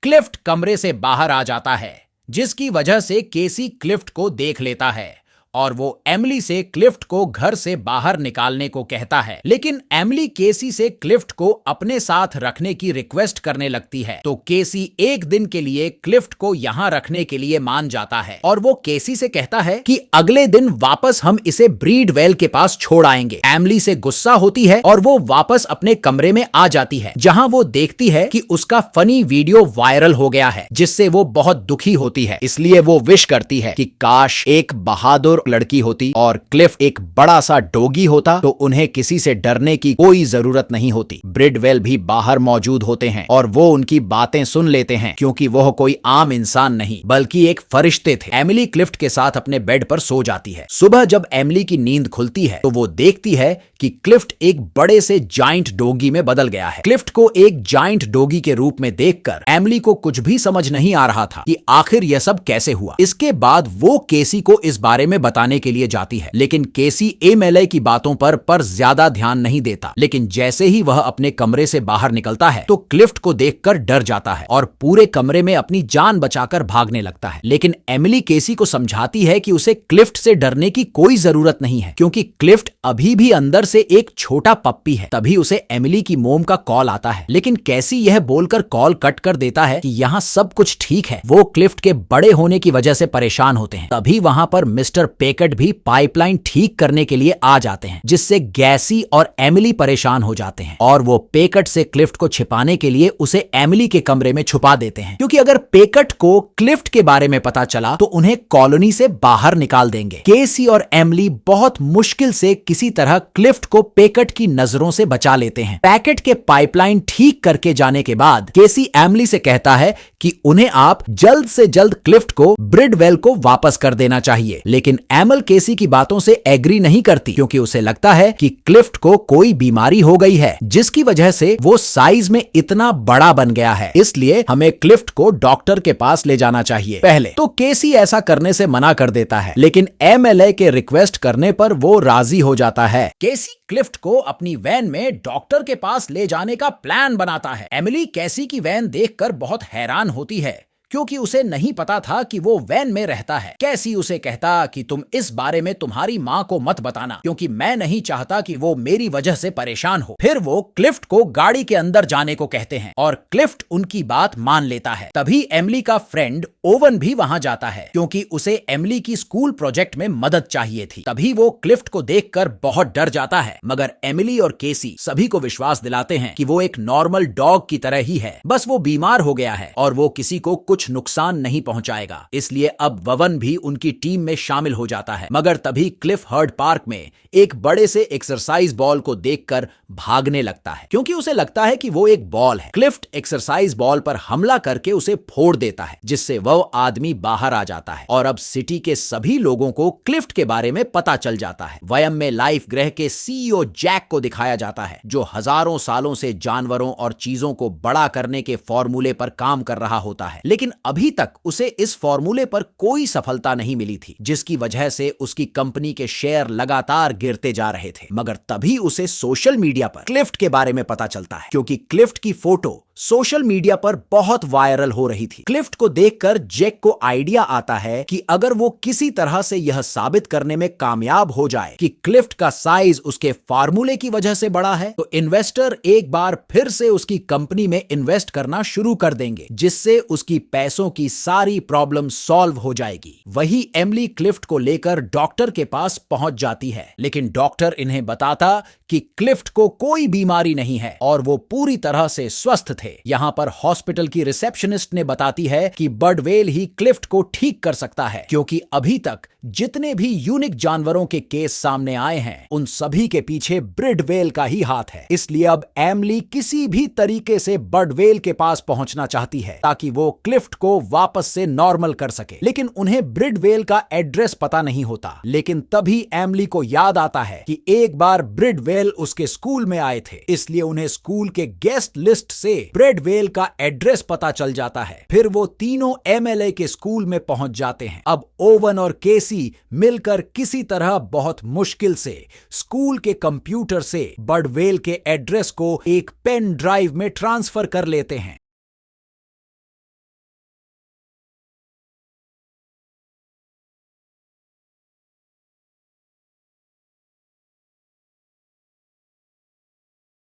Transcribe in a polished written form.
Clift कमरे से बाहर आ जाता है, जिसकी वजह से केसी क्लिफ्ट को देख लेता है और वो एमिली से क्लिफ्ट को घर से बाहर निकालने को कहता है। लेकिन एमिली केसी से क्लिफ्ट को अपने साथ रखने की रिक्वेस्ट करने लगती है, तो केसी एक दिन के लिए क्लिफ्ट को यहाँ रखने के लिए मान जाता है और वो केसी से कहता है कि अगले दिन वापस हम इसे ब्रीडवेल के पास छोड़ आएंगे। एमिली से गुस्सा होती है और वो वापस अपने कमरे में आ जाती है, जहाँ वो देखती है कि उसका फनी वीडियो वायरल हो गया है, जिससे वो बहुत दुखी होती है। इसलिए वो विश करती है कि काश एक बहादुर लड़की होती और क्लिफ एक बड़ा सा डोगी होता तो उन्हें किसी से डरने की कोई जरूरत नहीं होती। ब्रिडवेल भी बाहर मौजूद होते हैं और वो उनकी बातें सुन लेते हैं, क्योंकि वह कोई आम इंसान नहीं बल्कि एक फरिश्ते थे। एमिली क्लिफ्ट के साथ अपने बेड पर सो जाती है। सुबह जब एमिली की नींद खुलती है तो वो देखती है कि क्लिफ्ट एक बड़े से जाइंट डोगी में बदल गया है। क्लिफ्ट को एक जाइंट डोगी के रूप में देखकर एमिली को कुछ भी समझ नहीं आ रहा था कि आखिर यह सब कैसे हुआ। इसके बाद वो केसी को इस बारे में बताने के लिए जाती है, लेकिन केसी एमएलए की बातों पर ज्यादा ध्यान नहीं देता। लेकिन जैसे ही वह अपने कमरे से बाहर निकलता है तो क्लिफ्ट को देखकर डर जाता है और पूरे कमरे में अपनी जान बचाकर भागने लगता है। लेकिन एमिली केसी को समझाती है कि उसे क्लिफ्ट से डरने की कोई जरूरत नहीं है, क्योंकि क्लिफ्ट अभी भी अंदर से एक छोटा पप्पी है। तभी उसे एमिली की मोम का कॉल आता है, लेकिन कैसी यह बोलकर कॉल कट कर देता है कि यहाँ सब कुछ ठीक है। वो क्लिफ्ट के बड़े होने की वजह से परेशान होते हैं। तभी वहां पर मिस्टर पेकट भी पाइपलाइन ठीक करने के लिए आ जाते हैं, जिससे गैसी और एमिली परेशान हो जाते हैं और वो पेकट से क्लिफ्ट को छिपाने के लिए उसे एमिली के कमरे में छुपा देते हैं, क्योंकि अगर पेकट को क्लिफ्ट के बारे में पता चला तो उन्हें कॉलोनी से बाहर निकाल देंगे। केसी और एमिली बहुत मुश्किल से किसी तरह क्लिफ्ट को पेकट की नजरों से बचा लेते हैं। पैकेट के पाइपलाइन ठीक करके जाने के बाद केसी एमिली से कहता है कि उन्हें आप जल्द से जल्द क्लिफ्ट को ब्रिडवेल को वापस कर देना चाहिए। लेकिन एमल केसी की बातों से एग्री नहीं करती, क्योंकि उसे लगता है कि क्लिफ्ट को कोई बीमारी हो गई है, जिसकी वजह से वो साइज में इतना बड़ा बन गया है। इसलिए हमें क्लिफ्ट को डॉक्टर के पास ले जाना चाहिए पहले। तो केसी ऐसा करने से मना कर देता है, लेकिन एमएलए के रिक्वेस्ट करने पर वो राजी हो जाता है। केसी क्लिफ्ट को अपनी वैन में डॉक्टर के पास ले जाने का प्लान बनाता है। एमिली केसी की वैन देखकर बहुत हैरान होती है, क्योंकि उसे नहीं पता था कि वो वैन में रहता है। कैसी उसे कहता कि तुम इस बारे में तुम्हारी माँ को मत बताना, क्योंकि मैं नहीं चाहता कि वो मेरी वजह से परेशान हो। फिर वो क्लिफ्ट को गाड़ी के अंदर जाने को कहते हैं और क्लिफ्ट उनकी बात मान लेता है। तभी एमिली का फ्रेंड ओवन भी वहां जाता है, क्योंकि उसे एमिली की स्कूल प्रोजेक्ट में मदद चाहिए थी। तभी वो क्लिफ्ट को देखकर बहुत डर जाता है, मगर एमिली और केसी सभी को विश्वास दिलाते हैं कि वो एक नॉर्मल डॉग की तरह ही है, बस वो बीमार हो गया है और वो किसी को कुछ नुकसान नहीं पहुंचाएगा। इसलिए अब ववन भी उनकी टीम में शामिल हो जाता है। मगर तभी क्लिफ हर्ड पार्क में एक बड़े से एक्सरसाइज बॉल को देखकर भागने लगता है, क्योंकि उसे लगता है कि वो एक बॉल है। क्लिफ्ट एक्सरसाइज बॉल पर हमला करके उसे फोड़ देता है, जिससे वह आदमी बाहर आ जाता है और अब सिटी के सभी लोगों को क्लिफ्ट के बारे में पता चल जाता है। वयम में लाइफ ग्रह के सीईओ जैक को दिखाया जाता है, जो हजारों सालों से जानवरों और चीजों को बड़ा करने के फॉर्मूले पर काम कर रहा होता है। लेकिन अभी तक उसे इस फॉर्मूले पर कोई सफलता नहीं मिली थी, जिसकी वजह से उसकी कंपनी के शेयर लगातार गिरते जा रहे थे। मगर तभी उसे सोशल मीडिया पर क्लिफ्ट के बारे में पता चलता है, क्योंकि क्लिफ्ट की फोटो सोशल मीडिया पर बहुत वायरल हो रही थी। क्लिफ्ट को देखकर जैक को आइडिया आता है कि अगर वो किसी तरह से यह साबित करने में कामयाब हो जाए कि क्लिफ्ट का साइज उसके फार्मूले की वजह से बड़ा है, तो इन्वेस्टर एक बार फिर से उसकी कंपनी में इन्वेस्ट करना शुरू कर देंगे, जिससे उसकी पैसों की सारी प्रॉब्लम सॉल्व हो जाएगी। वही एमिली क्लिफ्ट को लेकर डॉक्टर के पास पहुंच जाती है, लेकिन डॉक्टर इन्हें बताता कि क्लिफ्ट को कोई बीमारी नहीं है और वो पूरी तरह से स्वस्थ थे। यहाँ पर हॉस्पिटल की रिसेप्शनिस्ट ने बताती है कि बर्डवेल ही क्लिफ्ट को ठीक कर सकता है, क्योंकि अभी तक जितने भी यूनिक जानवरों के केस सामने आए हैं, उन सभी के पीछे ब्रिडवेल का ही हाथ है। इसलिए अब एमिली किसी भी तरीके से बर्डवेल के पास पहुंचना चाहती है, ताकि वो क्लिफ्ट को वापस से नॉर्मल कर सके। लेकिन उन्हें ब्रिडवेल का एड्रेस पता नहीं होता। लेकिन तभी एमिली को याद आता है कि एक बार ब्रिडवेल उसके स्कूल में आए थे, इसलिए उन्हें स्कूल के गेस्ट लिस्ट से ब्रिडवेल का एड्रेस पता चल जाता है। फिर वो तीनों एमएलए के स्कूल में पहुंच जाते हैं। अब ओवन और केसी मिलकर किसी तरह बहुत मुश्किल से स्कूल के कंप्यूटर से बर्डवेल के एड्रेस को एक पेन ड्राइव में ट्रांसफर कर लेते हैं।